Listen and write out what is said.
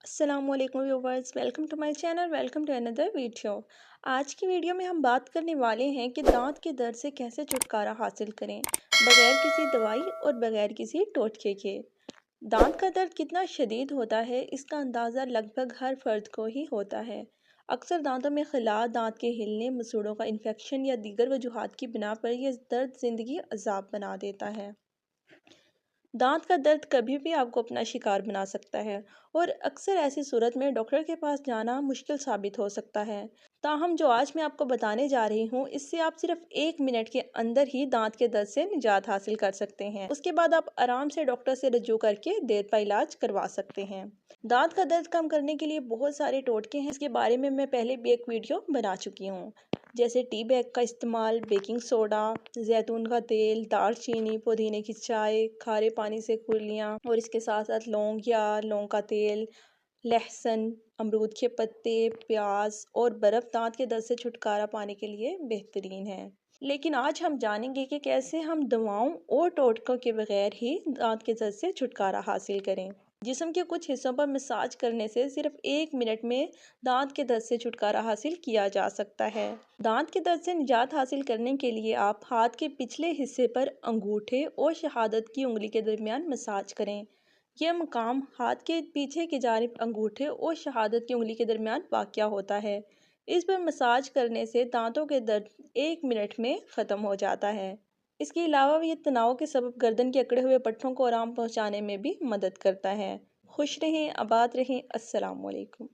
अस्सलाम वालेकुम viewers, welcome to my channel, welcome to another video. आज की वीडियो में हम बात करने वाले हैं कि दांत के दर्द से कैसे छुटकारा हासिल करें बगैर किसी दवाई और बगैर किसी टोटके के। दांत का दर्द कितना शदीद होता है इसका अंदाज़ा लगभग हर फर्द को ही होता है। अक्सर दांतों में खिला, दांत के हिलने, मसूड़ों का इन्फेक्शन या दीगर वजूहात की बिना पर यह दर्द ज़िंदगी अजाब बना देता है। दांत का दर्द कभी भी आपको अपना शिकार बना सकता है और अक्सर ऐसी सूरत में डॉक्टर के पास जाना मुश्किल साबित हो सकता है। ताहम जो आज मैं आपको बताने जा रही हूँ, इससे आप सिर्फ 1 मिनट के अंदर ही दांत के दर्द से निजात हासिल कर सकते हैं। उसके बाद आप आराम से डॉक्टर से रजू करके देर पा इलाज करवा सकते हैं। दांत का दर्द कम करने के लिए बहुत सारे टोटके हैं, इसके बारे में मैं पहले भी एक वीडियो बना चुकी हूँ। जैसे टी बैग का इस्तेमाल, बेकिंग सोडा, जैतून का तेल, दालचीनी, पुदीने की चाय, खारे पानी से कुल्लियाँ और इसके साथ साथ लौंग या लौंग का तेल, लहसुन, अमरूद के पत्ते, प्याज और बर्फ़ दांत के दर्द से छुटकारा पाने के लिए बेहतरीन है। लेकिन आज हम जानेंगे कि कैसे हम दवाओं और टोटकों के बगैर ही दांत के दर्द से छुटकारा हासिल करें। जिस्म के कुछ हिस्सों पर मसाज करने से सिर्फ 1 मिनट में दांत के दर्द से छुटकारा हासिल किया जा सकता है। दांत के दर्द से निजात हासिल करने के लिए आप हाथ के पिछले हिस्से पर अंगूठे और शहादत की उंगली के दरमियान मसाज करें। यह मकाम हाथ के पीछे की जानिब अंगूठे और शहादत की उंगली के दरमियान वाक़या होता है। इस पर मसाज करने से दांतों के दर्द 1 मिनट में ख़त्म हो जाता है। इसके अलावा ये तनाव के सबब गर्दन के अकड़े हुए पट्टों को आराम पहुंचाने में भी मदद करता है। खुश रहें, आबाद रहें। अस्सलाम वालेकुम।